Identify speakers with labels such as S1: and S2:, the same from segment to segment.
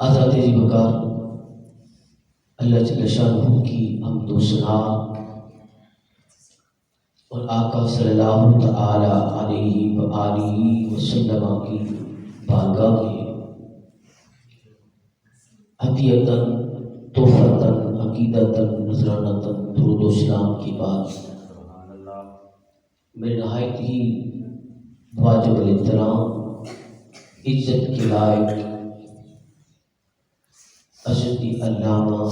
S1: حضرت ذی وقار اللہ جل شانہ کی حمد و ثنا اور آقا صلی اللہ تعالی علیہ وآلہ وسلم کی بارگاہ میں عطیتاً تحفتاً عقیدتاً نذرانتاً درود و سلام کی بات میں نہایت ہی واجب الاحترام عزت کے لائق حضرت علامہ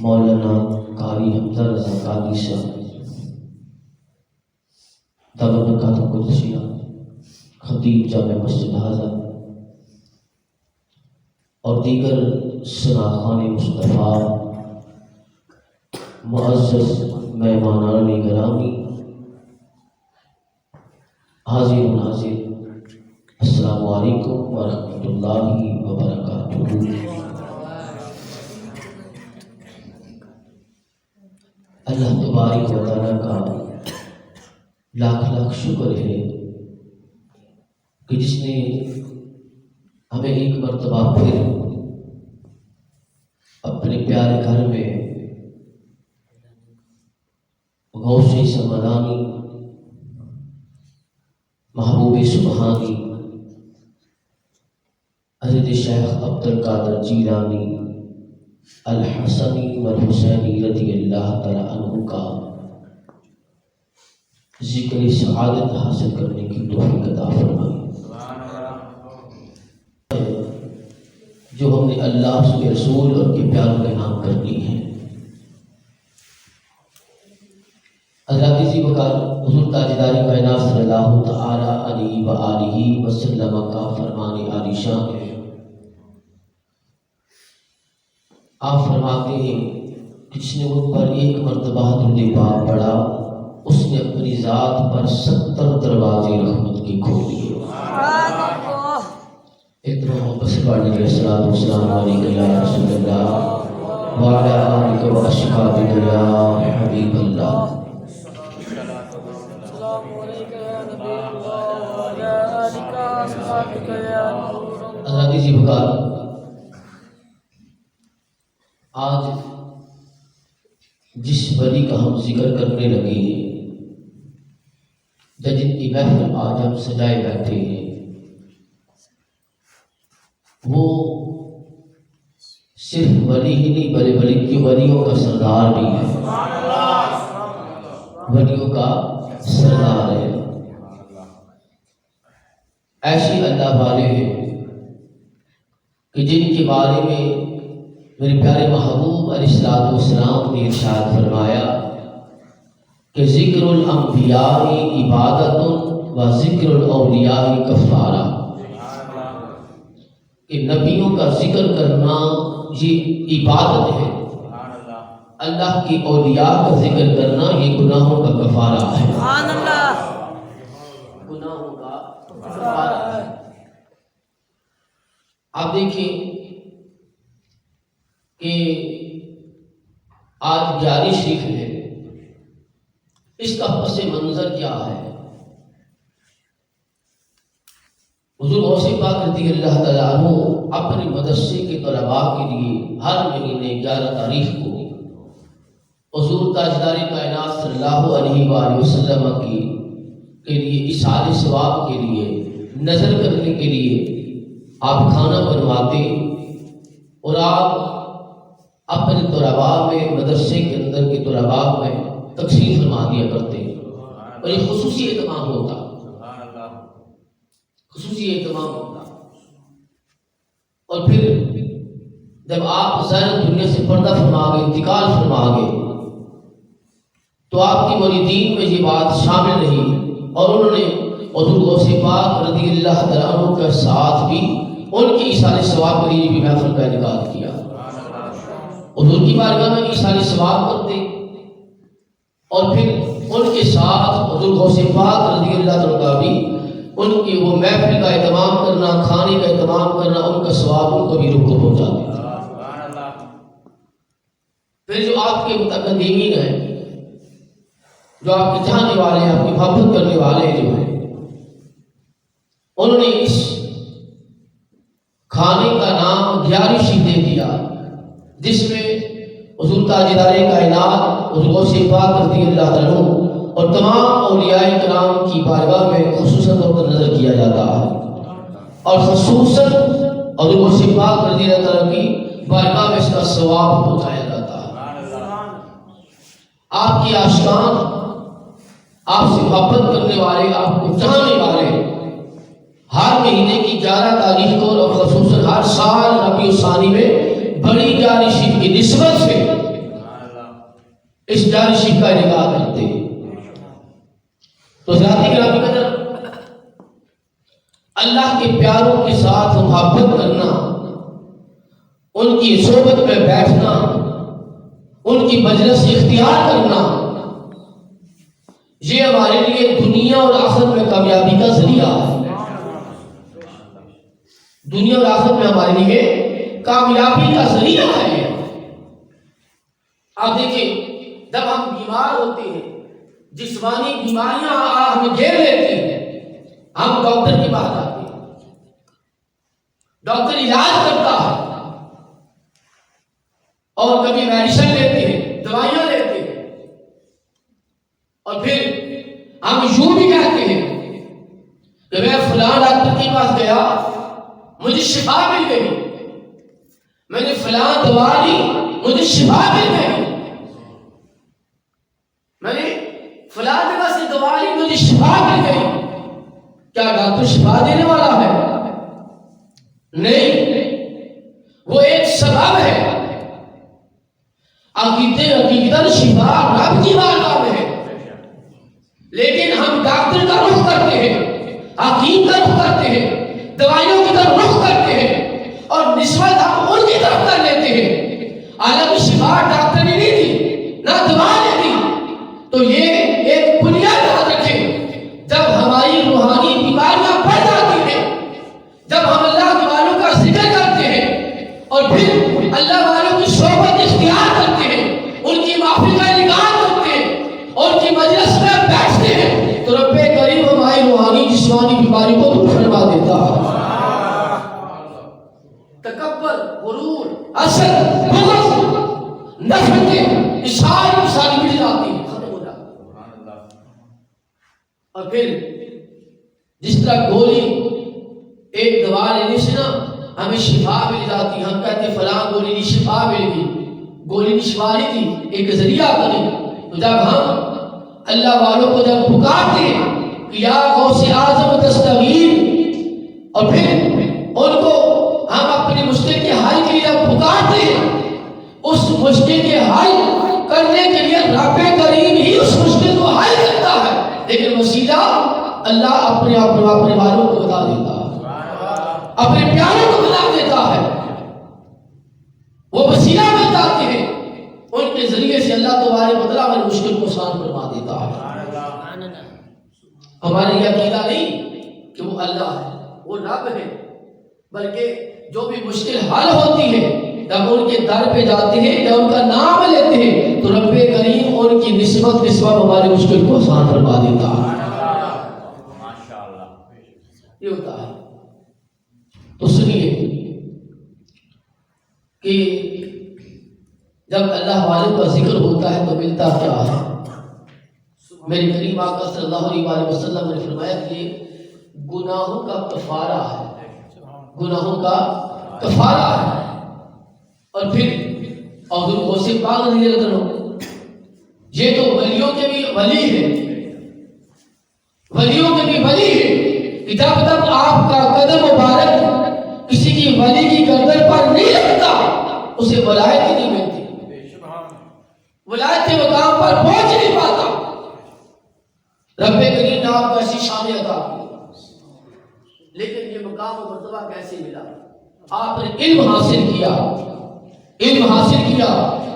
S1: مولانا قاری حمزہ رضا قادری صاحب دعوت برکاتہ قدسیہ خطیب جامع مسجد حاضر اور دیگر ثناخوان مصطفیٰ معزز مہمانان گرامی حاضر و ناظر السلام علیکم ورحمۃ اللہ وبرکاتہ۔ اللہ تبارک و تعالیٰ کا لاکھ لاکھ شکر ہے کہ جس نے ہمیں ایک مرتبہ پھر اپنے پیارے گھر میں غوث سمدانی محبوب سبحانی حضرت شیخ عبدالقادر جیلانی الحسنی والحسینی رضی اللہ تعالی عنہ کا ذکر سعادت حاصل کرنے کی توفیق عطا فرمائے، جو ہم نے اللہ اس کے رسول اور کے پیاروں کے نام کرنی ہے۔ حضرت ذی وقار حضور تاجدار کائنات صلی اللہ تعالی علیہ وآلہ وسلم کا فرمان عالی شان ہے۔ آپ فرماتے ہیں کہ جس نے ان پر ایک مرتبہ درود پاک پڑھا اس نے اپنی ذات پر 70 دروازے رحمت کی کھول دیے۔ اتنا بس پڑھنے کے الصلوۃ والسلام علیک یا رسول اللہ وعلی آلک و اصحابک یا حبیب اللہ۔ حضرت ذی وقار آج جس ولی کا ہم ذکر کرنے لگے ہیں یا جن کی محفل آج ہم سجائے بیٹھے ہیں وہ صرف ولی ہی نہیں بلکہ ولیوں کا سردار بھی ہے، ولیوں کا سردار ہے۔ ایسے اللہ والے ہیں کہ جن کے بارے میں میرے پیارے محبوب علیہ الصلوۃ والسلام نے ارشاد فرمایا کہ ذکر الانبیاء عبادت و ذکر الاولیاء کفارہ، کہ نبیوں کا ذکر کرنا یہ عبادت ہے، اللہ کی اولیاء کا ذکر کرنا یہ گناہوں کا کفارہ ہے، گناہوں کا کفارہ ہے۔ آپ دیکھیں کہ آج 11 شریف ہے، اس کا پس منظر کیا ہے؟ حضور غوث پاک رضی اللہ تعالیٰ عنہ اپنے مدرسے کے طلباء کے لیے ہر مہینے 11 تاریخ کو حضور تاجدار کائنات صلی اللہ علیہ وآلہ وسلم کے لیے اصحاب ثواب کے لیے نظر کرنے کے لیے آپ کھانا بنواتے اور آپ اپنے طلباء میں مدرسے کے اندر کے طلباء میں تقسیم فرما دیا کرتے اور یہ خصوصی اہتمام ہوتا، خصوصی اہتمام ہوتا۔ اور پھر جب آپ ظاہر دنیا سے پردہ فرما گئے، انتقال فرما گئے، تو آپ کی مریدین میں یہ بات شامل رہی اور انہوں نے حضور غوث پاک رضی اللہ تعالیٰ عنہ کے ساتھ بھی ان کی ایصال ثواب کے لیے بھی محفل کا انعقاد کیا۔ حضور کی بارگاہ میں ایصال ثواب کرتے اور پھر ان کے ساتھ حضور غوث پاک رضی اللہ عنہ کا بھی ان کی وہ محفل کا اہتمام کرنا، کھانے کا اہتمام کرنا، ان کا ثواب ان کو بھی روح کو پہنچا دیتا۔ پھر جو آپ کے متقدمین ہیں، جو آپ کے چاہنے والے ہیں، آپ کی محبت کرنے والے جو ہیں، انہوں نے اس کھانے کا نام دیاری شیف دے دیا جس میں حضور تاجدار کائنات حضور غوث پاک رضی اللہ عنہ اور تمام اولیاء کرام کی بارگاہ میں خصوصاً طور پر نظر کیا جاتا ہے، اور خصوصاً حضور غوث پاک رضی اللہ عنہ کی بارگاہ میں اس کا ثواب پہنچایا جاتا ہے۔ آپ کی عاشقان، آپ سے محبت کرنے والے، آپ کو چاہنے والے ہر مہینے کی 11 تاریخ کو اور خصوصاً ہر سال ربیع الثانی میں بڑی جاری شریف کی نسبت سے اس جاری شریف کا انعقاد کرتے ہیں۔ تو ذاتی گرامی قدر، اللہ کے پیاروں کے ساتھ محبت کرنا، ان کی صحبت میں بیٹھنا، ان کی مجلس اختیار کرنا، یہ ہمارے لیے دنیا اور آخرت میں کامیابی کا ذریعہ ہے۔ دنیا اور آخرت میں ہمارے لیے کامیابی کا ذریعہ ہے۔ آپ دیکھیں، جب ہم بیمار ہوتے ہیں، جسمانی بیماریاں ہمیں گھیر لیتی ہیں، ہم ڈاکٹر کے پاس جاتے ہیں، ڈاکٹر علاج کرتا ہے اور کبھی میڈیسن لیتے ہیں، دوائیاں لیتے ہیں، اور پھر ہم یوں بھی کہتے ہیں کہ میں فلاں ڈاکٹر کے پاس گیا، مجھے شفا مل گئی، میں نے فلاں دوا لی، مجھے شفا مل گئی، میں نے فلاں جگہ سے دوا لی، مجھے شفا مل گئی۔ کیا ڈاکٹر شفا دینے والا ہے؟ نہیں، وہ ایک سبب ہے۔ حقیقتاً شفا رب کی بارگاہ میں ہے، لیکن ہم ڈاکٹر کا رخ کرتے ہیں، حکیم کا رخ کرتے ہیں، دوائیوں کی طرف رخ کرتے ہیں، اور نسبت ہم ان کی طرف کر لیتے ہیں، حالانکہ شفا ڈاکٹر نے نہیں دی، نہ دوا نے دی۔ تو یہ ایک بنیاد یاد رکھیں، جب ہماری روحانی بیماریاں بڑھ جاتی ہیں، جب ہم اللہ کے والوں کا ذکر کرتے ہیں اور پھر اللہ والوں کی صحبت اختیار کرتے ہیں، ان کی معافی کا انعقاد کرتے ہیں اور ان کی مجلس میں بیٹھتے ہیں، تو رب کریم ہماری روحانی جسمانی بیماری کو دور فرما دیتا ہے۔ تکبر، غرور، حسد، بغض، نفرتیں، ساری مٹ جاتی ہیں، ختم ہو جاتی ہیں۔ اور پھر جس طرح گولی ایک دوا لینے سے نا ہمیں شفا مل جاتی، ہم کہتے ہیں فلاں گولی کی شفا مل گئی، گولی کی شفا نہیں تھی، ایک ذریعہ بنی۔ تو جب ہم اللہ والوں کو جب پکارتے ہیں کہ یا غوث اعظم تستغیر، اور پھر ان کو ہم اپنی مشکل کے حل کے لیے جب پکارتے ہیں، اس مشکل کے حل کرنے کے لیے رب کریم ہی اس مشکل کو حل کرتا ہے، لیکن وسیلہ اللہ اپنے والوں کو بتا دیتا ہے، اپنے پیاروں کو بتا دیتا ہے۔ وہ وسیلہ بن جاتے ہیں، ان کے ذریعے سے اللہ تبارک و تعالیٰ ہماری مشکل کو آسان فرما دیتا ہے۔ ہمارے یہ عقیدہ نہیں کہ وہ اللہ ہے، وہ رب ہے، بلکہ جو بھی مشکل حل ہوتی ہے جب ان کے در پہ جاتے ہیں یا ان کا نام لیتے ہیں تو رب کریم ان کی نسبت ہماری مشکل کو آسان فرما دیتا ہے۔ یہ ہوتا ہے۔ تو سنیے کہ جب اللہ والوں کا ذکر ہوتا ہے تو ملتا کیا ہے؟ میرے کریم آقا صلی اللہ علیہ وسلم نے فرمایا کہ یہ گناہوں کا کفارہ ہے، گناہوں کا کفارہ ہے۔ اور پھر حضور غوث پاک رضی اللہ عنہ، یہ تو ولیوں کے بھی ولی ہے، ولیوں کے بھی ولی ہے کہ جب تک آپ کا قدم مبارک کسی کی ولی کی گردن پر نہیں لگتا اسے ولایت ہی نہیں ملتی، ولایت کے مقام پر پہنچ نہیں پاتا۔ رب کریم نے آپ کو ایسی شان عطا کی، لیکن یہ مقام و مرتبہ کیسے ملا؟ آپ نے علم حاصل کیا، علم حاصل کیا،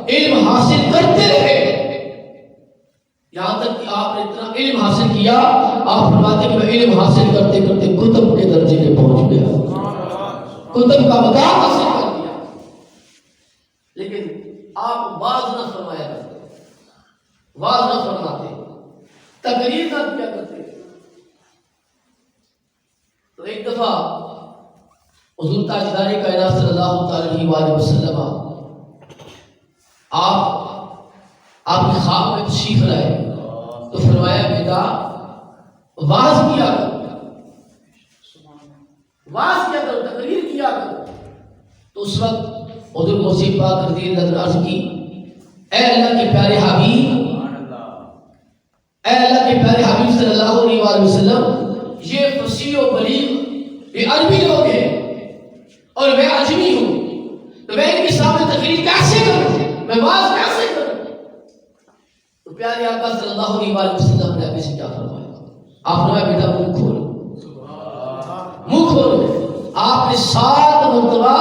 S1: علم حاصل کرتے رہے، یہاں تک کہ آپ نے اتنا علم حاصل کیا، آپ فرماتے کہ میں علم حاصل کرتے کرتے کتب کے درجے میں پہنچ گیا، کتب کا مقام حاصل کر دیا۔ لیکن آپ واز نہ فرمایا کرتے، واز نہ فرماتے، تقریر نہ کیا کرتے۔ تو ایک دفعہ حضور تاجدار کائنات صلی اللہ تعالی علیہ وسلم آپ کی خواب میں تشریف لائے تو فرمایا بیٹا واز کیا کرو تقریر کیا کرو. تو اس وقت حضور غوث پاک رضی اللہ عنہ عرض کی اے اللہ کے پیارے حبیب صلی اللہ علیہ وسلم یہ فصیح و بلیغ یہ عربی لوگ ہیں اور میں عجمی ہوں تو میں ان کے سامنے تقریر کیسے کروں, میں واز کیسے کروں. تو پیارے آقا صلی اللہ علیہ وسلم نے آپ سے کیا فرمایا؟ آپ نے بیٹا منہ کھولو. آپ نے 7 مرتبہ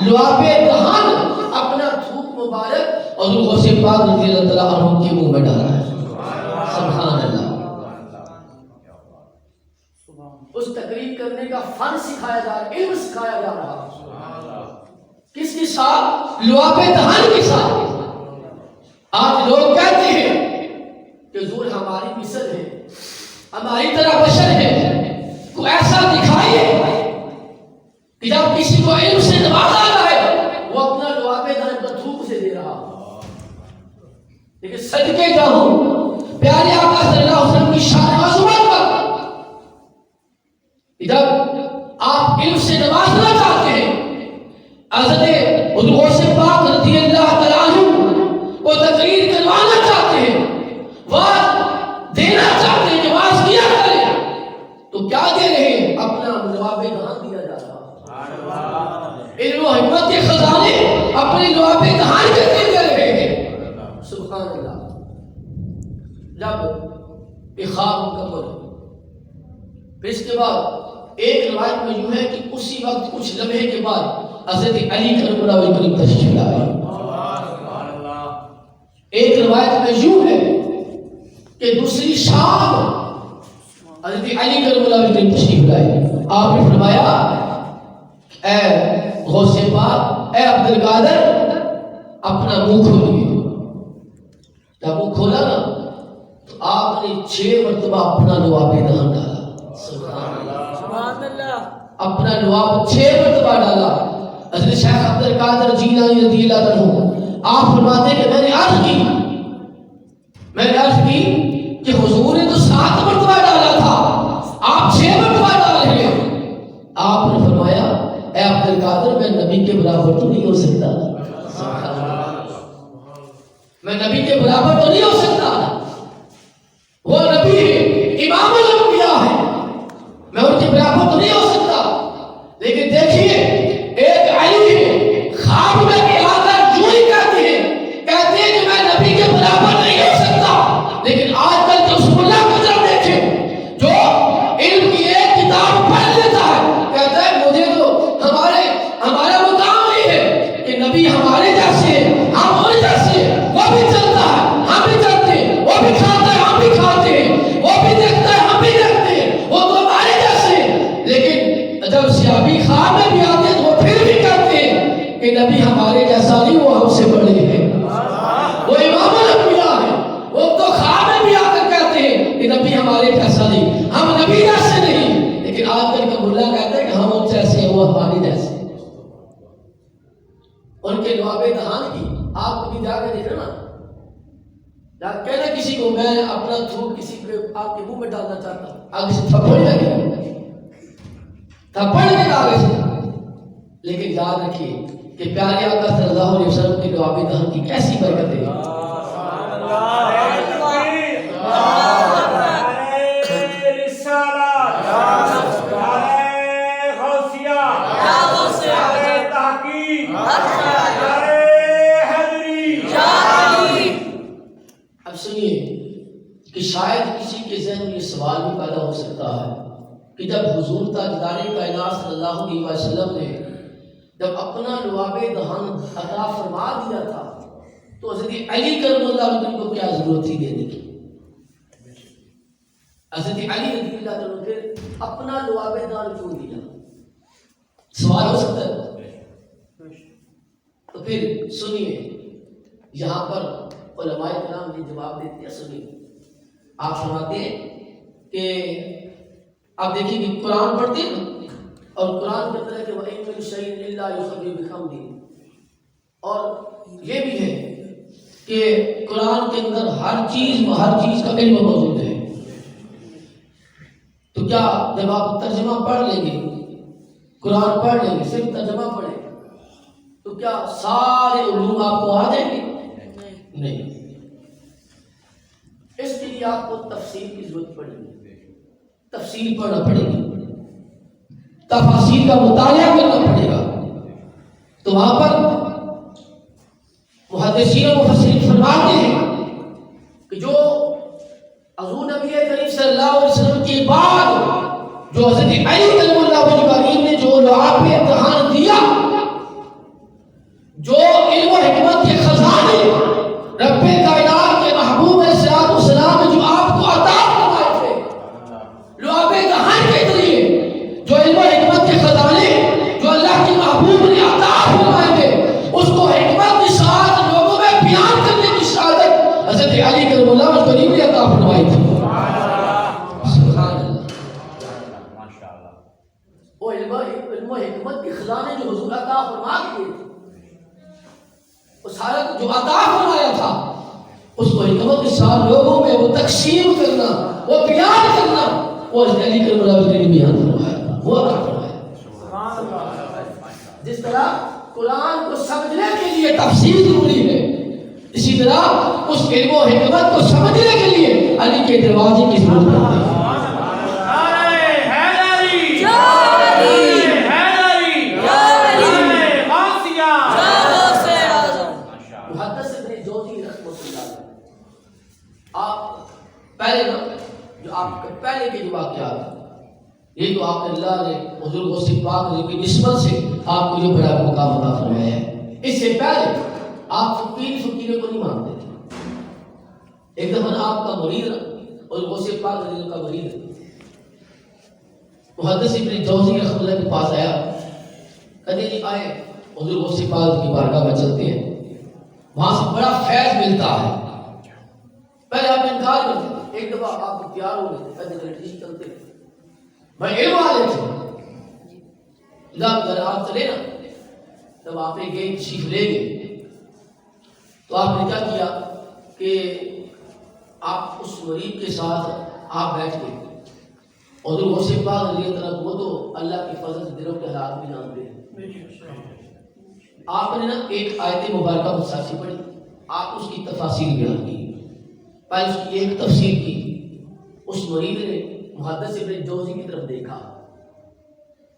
S1: لعاب دہن اپنا تھوک مبارک اور غوث پاک رضی اللہ تعالیٰ عنہ کے منہ میں ڈالا ہے. سبحان اللہ. اس تقریر کرنے کا فن سکھایا جا رہا, علم سکھایا جا رہا. کس کے ساتھ؟ لعاب دہن کے ساتھ. آج لوگ کہتے ہیں کہ حضور ہماری مثل ہے, ہماری طرح بشر ہے, کوئی ایسا دکھائیے کہ جب کسی کو علم سے نوازا جائے وہ اپنا لعاب دہن کا تھوک سے دے رہا. لیکن صدقے جاؤں پیارے آقا صلی اللہ علیہ وسلم کی شان عظمت پر جب آپ علم سے نوازنا چاہتے ہیں, حضرت غوث پاک رضی اللہ تعالیٰ عنہ کو تقریر کروانا چاہتے ہیں, واز دینا چاہتے ہیں کہ واز کیا کرے, تو کیا دے رہے ہیں؟ اپنا لعاب دہن دیا جا رہا. علم و حکمت کے خزانے اپنے لعاب دہن کے دے رہے ہیں. سبحان اللہ. جب یہ خواب مکمل ہو پھر اس کے بعد ایک روایت میں یوں ہے کہ اسی وقت کچھ لمحے کے بعد حضرت علی کرم اللہ وجہ کریم تشریف لائے. ایک روایت میں یوں ہے کہ دوسری شام حضرت علی کرم اللہ وجہ کریم تشریف لائے. آپ نے فرمایا اے غوث پاک, اے عبد القادر, اپنا منہ کھولیے. جب منہ کھولا نا تو آپ نے 6 مرتبہ اپنا لعاب دہن ڈالا. سبحان اللہ. اپنا لعاب 6 مرتبہ ڈالا. حضرت شیخ عبد القادر جیلانی رضی اللہ عنہ آپ فرماتے ہیں کہ میں نے عرض کی کہ حضور نے تو 7 مرتبہ ڈالا تھا, آپ 6 مرتبہ ڈال رہے ہیں. آپ نے فرمایا اے عبد القادر, میں نبی کے برابر تو نہیں ہو سکتا, میں نبی کے برابر تو نہیں ہو سکتا. وہ نبی ہے, امام الانبیاء ہے, میں ان کے برابر تو نہیں ہو سکتا. لیکن دیکھیے ایک علی ہے, خواب میں بھی آ کر یوں ہی کہتے ہیں کہ میں نبی کے برابر نہیں ہو سکتا. لیکن آج کل کے اس ملا کو ذرا دیکھیں جو علم کی ایک کتاب پڑھ لیتا ہے, کہتا ہے مجھے تو ہمارا مقام نہیں ہے کہ نبی ہمارے جیسے ہم ان جیسے. وہ بھی چلتا ہے, ہم بھی چلتے ہیں, وہ بھی کھاتا ہے, ہم بھی کھاتے ہیں, وہ بھی دیکھتا ہے, ہم بھی دیکھتے ہیں, وہ تو ہمارے جیسے. لیکن جب سیابی خواب میں بھی آتے ہیں تو وہ پھر بھی کہتے ہیں کہ نبی ہمارے جیسا نہیں, وہ ہم سے بڑے ہیں, وہ امام الانبیاء ہے. وہ تو خواب میں بھی آ کر کہتے ہیں کہ نبی ہمارے جیسا نہیں, ہم نبی جیسے نہیں. لیکن آج کل کا ملا کہتا ہے کہ ہم ان جیسے ہیں, وہ ہمارے جیسے. ان کے لعاب دہن کی آپ کبھی جا کے دیکھنا نا, کہنا کسی کو میں اپنا تھوک کسی کو آپ کے منہ میں ڈالنا چاہتا ہوں, آگے سے تھپڑ لگے, تھپڑ لگے آگے سے. لیکن یاد رکھیے کہ پیارے آقا صلی اللہ علیہ وسلم کے لعاب دہن کی کیسی برکت ہے. اب سنیے کہ شاید کسی کے ذہن میں یہ سوال بھی پیدا ہو سکتا ہے کہ جب حضور تاجدار کائنات صلی اللہ علیہ وسلم نے جب اپنا لعاب دہن عطا فرما دیا تھا تو حضرت علی کرم اللہ وجہ کو کیا ضرورت تھی دینے کی. حضرت علی رضی اللہ عنہ پھر اپنا لعاب دہن کیوں دیا؟ سوال ہو سکتا ہے. تو پھر سنیے یہاں پر علماء کرام یہ جواب دیتے ہیں. سنیے آپ فرماتے ہیں کہ آپ دیکھیں کہ قرآن پڑھتے ہیں اور قرآن کے اندر ہے کہ وَإِن مِّن شَيْءٍ إِلَّا يُسَبِّحُ بِحَمْدِهِ، اور یہ بھی ہے کہ قرآن کے اندر ہر چیز کا علم موجود ہے. تو کیا جب آپ ترجمہ پڑھ لیں گے، قرآن پڑھ لیں گے، صرف ترجمہ پڑھیں تو کیا سارے علوم آپ کو آ جائیں گے؟ نہیں. اس کے لیے آپ کو تفسیر کی ضرورت پڑے گی، تفسیر پڑھنا پڑے گی، تفاسیر کا مطالعہ کرنا پڑے گا. تو وہاں پر محدثین و مفسرین فرماتے ہیں کہ جو حضور نبی کریم صلی اللہ علیہ وسلم کے بعد جو حضرت علی رضی اللہ عنہ نے جو لعاب پہ امتحان دیا، جو علم و حکمت کے خزانے رب کائنات کے محبوب علیہ السلام نے جو آپ کو عطا فرمائے تھے لعاب دہان کے ذریعے، جو علم و حکمت کے خزانے جو اللہ کے محبوب نے عطا فرمائے تھے، اس کو حکمت کے ساتھ لوگوں میں بیان کرنے کی سعادت حضرت علی کرم اللہ وجہ نے عطا فرمائی تھی. وہ علم و حکمت کے خزانے جو حضور عطا فرما دیے تھے، وہ سارا جو عطا فرمایا تھا اس کو حکمت کے ساتھ لوگوں میں وہ تقسیم کرنا، وہ بیان کرنا، وہ حضرت علی کرم اللہ وجہ نے بیان فرمایا، وہ عطا فرمایا. جس طرح قرآن کو سمجھنے کے لیے تفسیر ضروری ہے، اسی طرح اس علم و حکمت کو سمجھنے کے لیے علی کے دروازے کی ضرورت ہے. پہلے نا جو آپ پہلے کے جو واقعات، یہ تو آپ نے اللہ نے حضور غوث پاک کی نسبت سے آپ کو جو بڑا مقام عطا فرمایا ہے. اس سے پہلے آپ فقیروں کو نہیں مانتے تھے. ایک دفعہ آپ کا مرید اور غوث پاک رضی اللہ کا مرید محدث ابن جوزی رحمۃ اللہ کے پاس آیا، کہتے جی آئے حضور غوث پاک کی بارگاہ میں چلتے ہیں، وہاں سے بڑا فیض ملتا ہے. پہلے آپ نے انکار کرتے تھے، ایک دفعہ آپ تیار ہو گئے تھے، کہتے ٹھیک چلتے بھائی علم والے تھے، جب آپ چلے نا تب آپ نے گئے تشریف لے گئے. تو آپ نے کیا کیا کہ آپ اس مریض کے ساتھ آپ بیٹھ گئے، اور جو غوث پاک رضی اللہ عنہ وہ تو اللہ کی فضل سے دلوں کے حالات بھی جانتے ہیں. آپ نے نا ایک آیت مبارکہ مصحف پڑھی، آپ اس کی تفاسیر بیان کی. پہلے اس کی ایک تفسیر کی، اس مرید نے محدث ابن جوزی کی طرف دیکھا،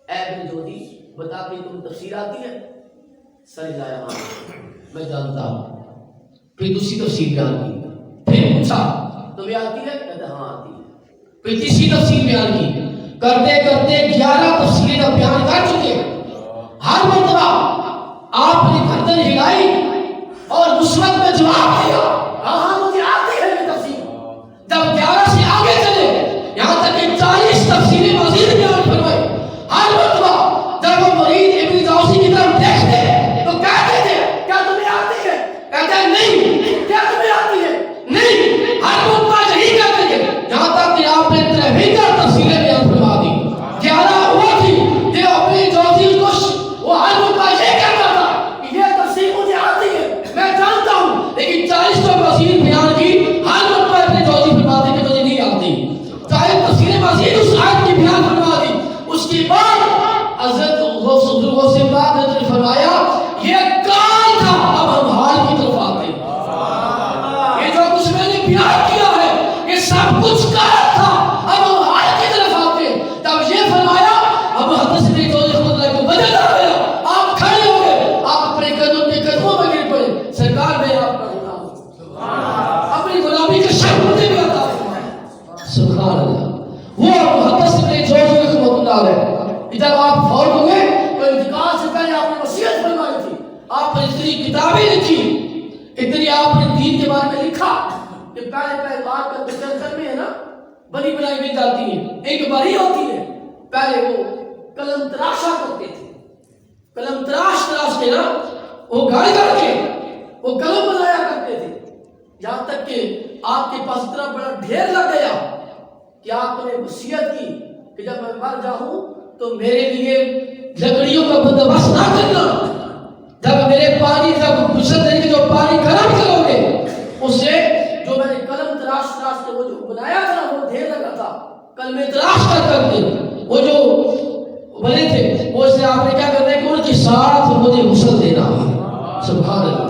S1: اے ابن جوزی بتا کہ تم تفسیر آتی ہے؟ سر ہلایا ہاں میں جانتا ہوں. پھر دوسری تفسیر بیان کی، پھر پوچھا تمہیں آتی ہے؟ کہتا ہاں آتی ہے. پھر تیسری تفسیر بیان کی، کرتے کرتے 11 تفسیریں جب بیان کر چکے، ہر مرتبہ آپ نے گردن ہلائی اور مثبت میں جواب دیا ہاں مجھے آتی ہے یہ تفسیر. جب 11 سے آگے چلے یہاں تک کہ 40 تفسیریں مزید بیان فرمائی، ہر مرتبہ جب وہ مرید ابن جوزی کی طرف دیکھتے تو کہتے تھے کیا تمہیں آتی ہے؟ کہتے ہیں نہیں. کیا تمہیں آتی ہے؟ نہیں. ہر مرتبہ یہی کہتے تھے یہاں تک کہ آپ نے 53 تفسیریں بیان فرما دی. 11 وہ تھی جو اپنی جوزی کو وہ ہر مرتبہ یہ کہتا تھا کہ یہ تفسیر مجھے آتی ہے میں جانتا ہوں، لیکن 40 تو مزید بیان کی، ہر مرتبہ اپنے جوزی فرماتے کہ مجھے نہیں آتی. 40 تفسیریں مزید اس آیت کی بیان فرما دی. اس کے بعد حضرت غوث پاک نے فرمایا یہ کال تھا، اب ہم حال کی طرف آتے ہیں. یہ جو کچھ میں نے بیان کیا ہے یہ سب کچھ کال تھا، اب ہم حال کی طرف آتے ہیں. تب یہ فرمایا اب حدث ابن جوزی خود اللہ کو وجد آ گیا، آپ کھڑے ہو گئے، آپ اپنے قدموں میں گر پڑے. سرکار میں آپ کا غلام ہوں، اپنی غلامی کا شرف مجھے بھی عطا فرمائے. سبحان اللہ. وہ حدث ابن جوزی رحمۃ اللہ علیہ جب آپ فوت ہوئے تو انتقال سے پہلے آپ نے وصیت فرمائی تھی، آپ نے اتنی کتابیں لکھی، اتنی آپ نے دین کے بارے میں لکھا کہ پہلے بات کا چکر میں ہے نا بنی بنائی بھی جاتی ہیں، ایک باری ہوتی ہے. پہلے وہ قلم تراشا کرتے تھے، قلم تراش کے نا وہ گاڑ کر کے وہ قلم بنایا کرتے تھے، یہاں تک کہ آپ کے پاس اتنا بڑا ڈھیر لگ گیا کہ آپ نے وصیت کی کہ جب میں مر جاؤں تو میرے لیے لکڑیوں کا بندوبست نہ کرنا. جب میرے پانی جب غسل دینے کے جو پانی گرم کرو گے اس سے جو میں نے قلم تراش کے وہ جو بنایا تھا وہ ڈھیر لگا تھا کلمے تراش کر کے وہ جو بنے تھے وہ سے آپ نے کیا کرنا ہے کہ ان کے ساتھ مجھے غسل دینا ہے. سبحان اللہ.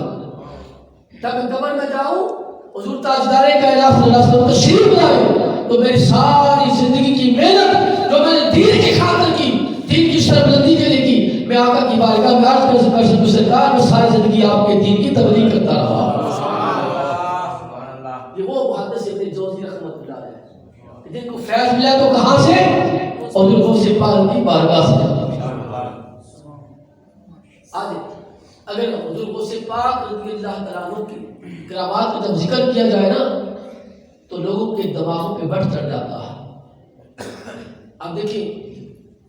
S1: جب میں قبر میں جاؤں حضور تاجدار کائنات صلی اللہ علیہ وسلم تشریف لائے تو میری ساری زندگی کی محنت جو میں نے دین کی خاطر کی دین کی سربلندی کے لیے کی میں آقا کی بارگاہ میں عرض کر سرکار میں ساری زندگی آپ کے دین کی تبلیغ کرتا رہا. یہ وہ محدث ابن جوزی رحمۃ اللہ علیہ جن کو فیض ملا تو کہاں سے اور ان کو سے پاک کی بارگاہ سے. آج اگر حضور کو سے پاک رضی اللہ تعالیٰ عنہ کی کرامات کا جب ذکر کیا جائے نا تو لوگوں کے دماغوں پہ بٹ چڑھ جاتا ہے. اب دیکھیں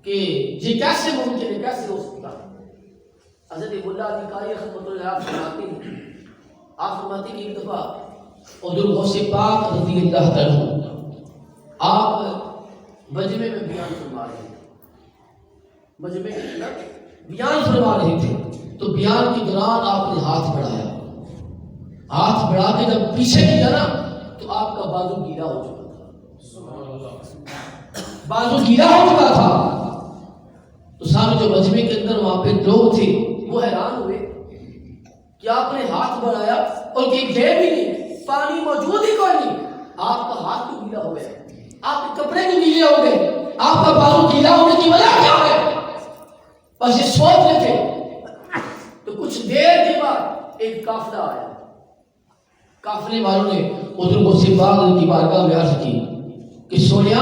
S1: کہ یہ کیسے ممکن ہے کیسے ہو سکتا ہے. حضرت ملا علی قاری رحمۃ اللہ علیہ فرماتے ہیں کہ ایک دفعہ حضور غوث پاک رضی اللہ تعالیٰ آپ مجمع میں بیان فرما رہے تھے. مجمع کے اندر بیان فرما رہے تھے تو بیان کے دوران آپ نے ہاتھ بڑھایا. ہاتھ بڑھا کے جب پیچھے کیا نا تو آپ کا بازو گیلا ہو چکا تھا. بازو گیلا ہو چکا تھا. تو سامنے جو مجمع کے اندر وہاں پہ لوگ تھے وہ حیران ہوئے کہ آپ نے ہاتھ بڑھایا اور کہ گئے بھی نہیں پانی موجود ہی کوئی نہیں آپ کا ہاتھ تو گیلا ہو گیا آپ کے کپڑے بھی گیلے ہو گئے آپ کا بازو گیلا ہونے کی وجہ کیا ہے. بس یہ سوچ رہے تھے تو کچھ دیر کے بعد ایک قافلہ آیا. قافلے والوں نے حضور غوث پاک کی بارگاہ میں عرض کی کہ سونیا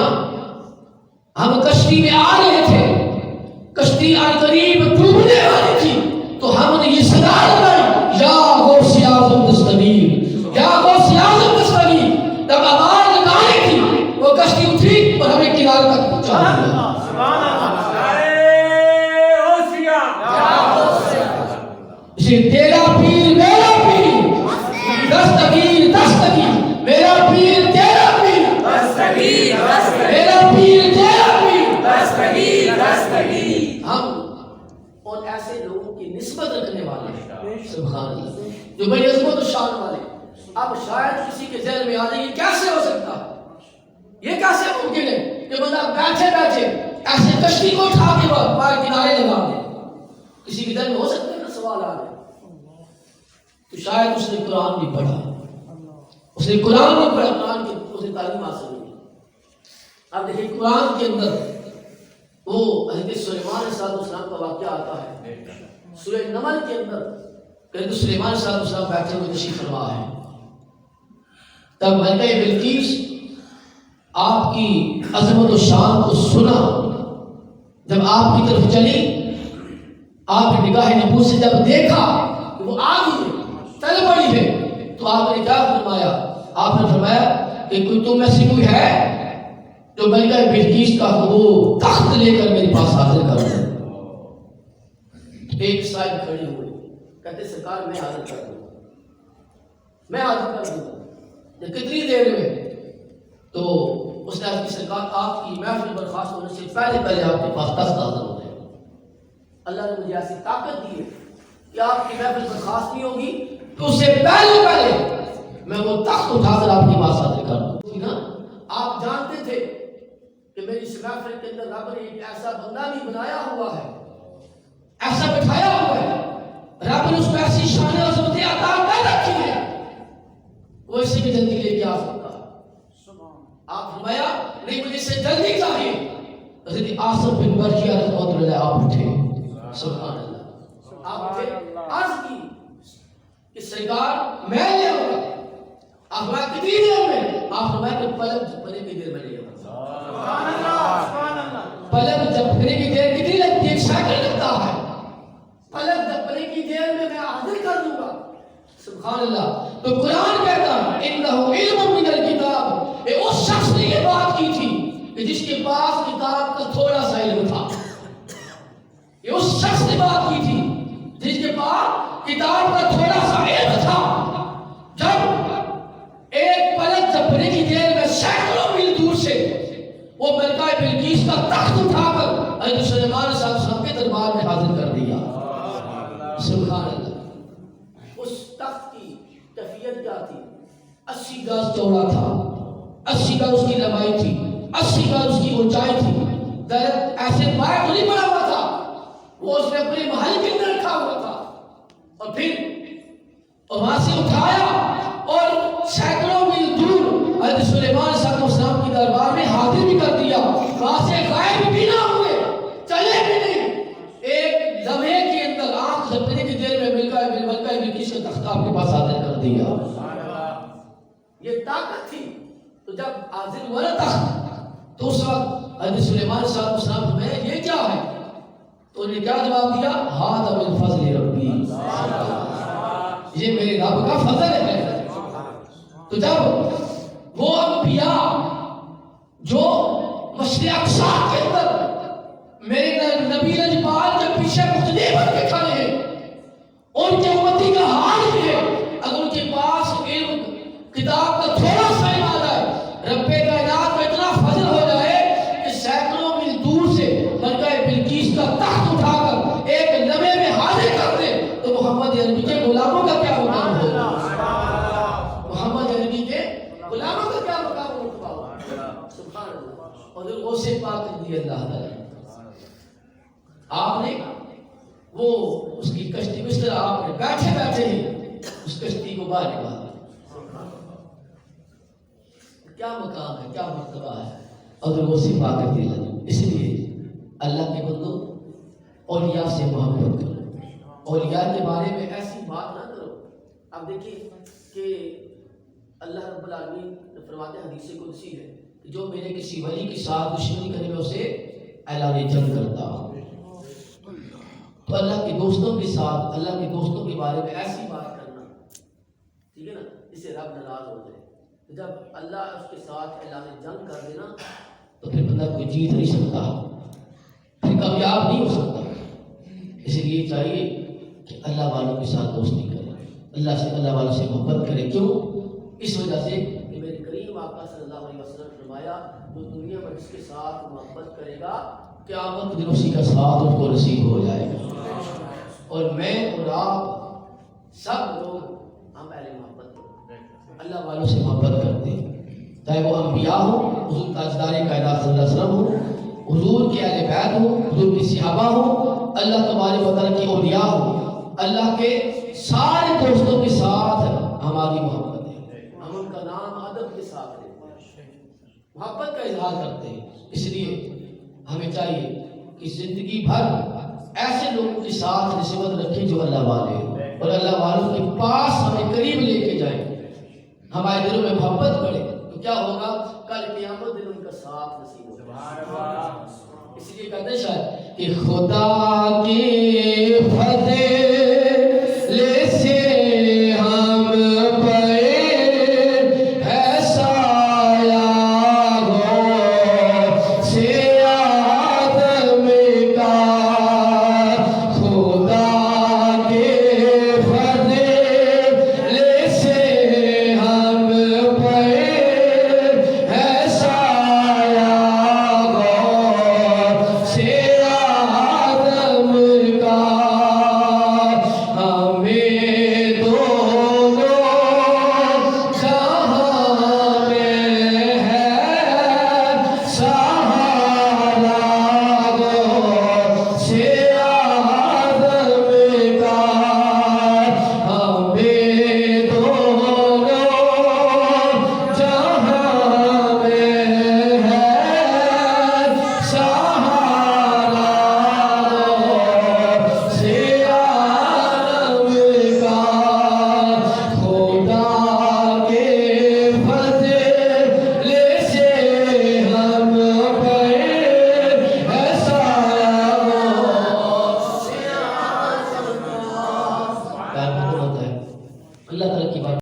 S1: ہم کشتی میں آ رہے تھے کشتی آن قریب ڈوبنے والی تھی تو ہم نے یہ صدا لگائی یا غوث اعظم دستگیر یا غوث اعظم دستگیر. جب آواز لگائی تھی وہ کشتی اٹھی اور ہمیں کنارے تک پہنچا دیا. تیرا پیر میرا پیر دستگیر دستگیر میرا پیر تیرا پیر دستگیر میرا پیر تیرا پیر دستگیر دستگیر. ہم اور ایسے لوگوں کی نسبت رکھنے والے سبحان اللہ جو بڑی عظمت و شان والے. اب شاید کسی کے ذہن میں آ جائے یہ کیسے ہو سکتا ہے یہ کیسے ممکن ہے کہ بندہ بیٹھے بیٹھے ایسے کشتی کو اٹھا کے پار کنارے لگا دے. کسی کے ذہن میں ہو سکتا ہے نا سوال آ جائے. تو شاید اس نے قرآن بھی پڑھا اس نے قرآن بھی پڑھا قرآن کی اس نے تعلیم حاصل کی. اب دیکھیں قرآن کے اندر وہ حضرت سلیمان علیہ السلام کا واقعہ آتا ہے. سورہ نمل کے اندر حضرت سلیمان علیہ السلام بیٹھے ہوئے تشریف فرما ہے. تب ملکہ بلقیس آپ کی عظمت و شان کو سنا. جب آپ کی طرف چلی آپ نے نگاہ نبوت سے جب دیکھا کہ وہ آ گئی چل پڑی ہے تو آپ نے کیا فرمایا. آپ نے فرمایا کہ کوئی تم میں سے کوئی ہے جو ملکہ بلقیس کا وہ تخت لے کر میرے پاس حاضر کر دے. ایک صاحب کھڑے ہوئے کہتے سرکار میں حاضر کر دوں میں حاضر کر دوں کتنی دیر میں. تو اس نے آپ کی سرکار آپ کی محفل برخاست ہونے سے پہلے آپ کے پاس تخت حاضر ہو جائے. اللہ نے مجھے ایسی طاقت دی ہے کہ آپ کی محفل برخاست نہیں ہوگی تو اس سے پہلے میں وہ تخت اٹھا کر آپ کے پاس حاضر کر دوں. آپ جانتے تھے کہ میری اس محفل کے اندر رب نے ایک ایسا بندہ بھی بنایا ہوا ہے ایسا بٹھایا ہوا ہے رب نے اس کو ایسی شان عظمت عطا کر رکھی ہے وہ اسے بھی جلدی لے کے آ سکتا. آپ فرمایا نہیں مجھے سے جلدی چاہیے. حضرت آصف بن برقیہ رحمۃ اللہ آپ اٹھے سبحان اللہ. آپ اٹھے عرض کی کہ سرکار میں لے آؤں گا. آپ فرمایا کتنی دیر میں. آپ فرمایا کہ پلک جھپکنے کی دیر میں لے آؤں گا. سبحان اللہ. پلک جھپکنے کی دیر کتنی لگتی ہے ایک سیکنڈ لگتا ہے. پلک جھپکنے کی دیر میں حاضر کر دوں گا. سبحان اللہ. تو قرآن کہتا ہے انہ علم من الکتاب. اس شخص نے یہ بات کی تھی کہ جس کے پاس کتاب کا تھوڑا سا علم تھا. یہ اس شخص نے بات کی تھی جس کے پاس کتاب کا تھوڑا سا علم تھا. جب ایک پلک جھپکنے کی دیر میں سینکڑوں میل دور سے وہ ملکہ بلقیس کا تخت اٹھا کر حضرت سبحان اللہ. اس تخت کی کیفیت کیا تھی؟ 80 گز چوڑا تھا، 80 گز اس کی لمبائی تھی، 80 گز اس کی اونچائی تھی. درخت ایسے باہر تو نہیں بنا ہوا تھا، وہ اس نے اپنے محل کے اندر رکھا ہوا تھا. اور پھر وہاں سے اٹھایا اور سینکڑوں میل دور حضرت سلیمان صلی اللہ علیہ وسلم کی دربار میں حاضر بھی کر دیا. وہاں سے غائب بھی نہ ہوئے، چلے بھی نہیں. ایک لمحے کے اندر آنکھ جھپکنے کی دیر میں ملکہ بلقیس کا تخت آپ کے پاس حاضر کر دیا. یہ طاقت تھی. تو جب حاضر ہوا نا تخت، تو اس وقت حضرت سلیمان صلی اللہ علیہ وسلم میں یہ کیا ہے؟ تو انہیں کیا جواب دیا؟ ھذا من فضل ربی، یہ میرے رب کا فضل ہے. تو جب وہ انبیاء جو مشرق اقصی کے اندر میرے نبی لجپال کے پیچھے مختلف بن کے کھڑے ہیں، ان کے امتی کا حال یہ ہے، اگر ان کے پاس علم کتاب کا تھوڑا سا علم آ جائے، رب کائنات کا اتنا فضل ہو جائے کہ سینکڑوں میل دور سے ملکہ بلقیس کا تخت اٹھا کر ایک لمحے میں حاضر کر دے، تو محمد عربی کے غلاموں کا کیا مقام ہوگا؟ محمد عربی کے غلاموں کا کیا مقام ہوگا؟ سبحان اللہ. اور غوث پاک رضی اللہ تعالی آپ نے وہ اس کی کشتی میں اس طرح آپ نے بیٹھے بیٹھے ہی اس کشتی کو باہر نکالا. کیا مقام ہے، کیا مرتبہ ہے. اور وہ صفا کرتی ہے. اس لیے اللہ کے بندو اولیاء سے محبت کرو، اولیاء کے بارے میں ایسی بات نہ کرو. اب دیکھیے کہ اللہ رب العالمین فرماتے ہیں، حدیث قدسی ہے، جو میرے کسی ولی کے ساتھ دشمنی کرے میں اسے اعلان جنگ کرتا ہوں. تو اللہ کے دوستوں کے ساتھ، اللہ کے دوستوں کے بارے میں ایسی بات کرنا، ٹھیک ہے نا، اس سے رب ناراض ہو جائے. جب اللہ اس کے ساتھ اعلان جنگ کر دینا تو پھر بندہ کوئی جیت نہیں سکتا، پھر کامیاب نہیں ہو سکتا. اس لیے چاہیے کہ اللہ والوں کے ساتھ دوستی کرے، اللہ سے، اللہ والوں سے محبت کرے. کیوں؟ اس وجہ سے کہ میرے کریم آقا صلی اللہ علیہ وسلم نے فرمایا، جو دنیا میں جس کے ساتھ محبت کرے گا قیامت دن اسی کا ساتھ اس کو نصیب ہو جائے گا. اور میں اور آپ سب لوگ ہم اہل محبت ہیں، اللہ والوں سے محبت کرتے ہیں، چاہے وہ انبیاء ہوں، حضور تاجدار کائنات صلی اللہ علیہ وسلم ہوں، حضور کے اہل بیت ہوں، حضور کے صحابہ ہوں، اللہ تبارک و تعالیٰ کی اولیاء ہوں. اللہ کے سارے دوستوں کے ساتھ ہماری محبت ہے، ہم ان کا نام ادب کے ساتھ لیتے ہیں، محبت کا اظہار کرتے ہیں. اس لیے ہمیں چاہیے کہ زندگی بھر ایسے لوگوں کے ساتھ نسبت رکھیں جو اللہ والے ہیں، اور اللہ والوں کے پاس ہمیں قریب لے کے جائیں، ہمارے دلوں میں محبت بڑھے. تو کیا ہوگا؟ کل قیامت دن ان کا ساتھ نصیب ہوگا. اس لیے کہتے ہیں شاید کہ خدا کے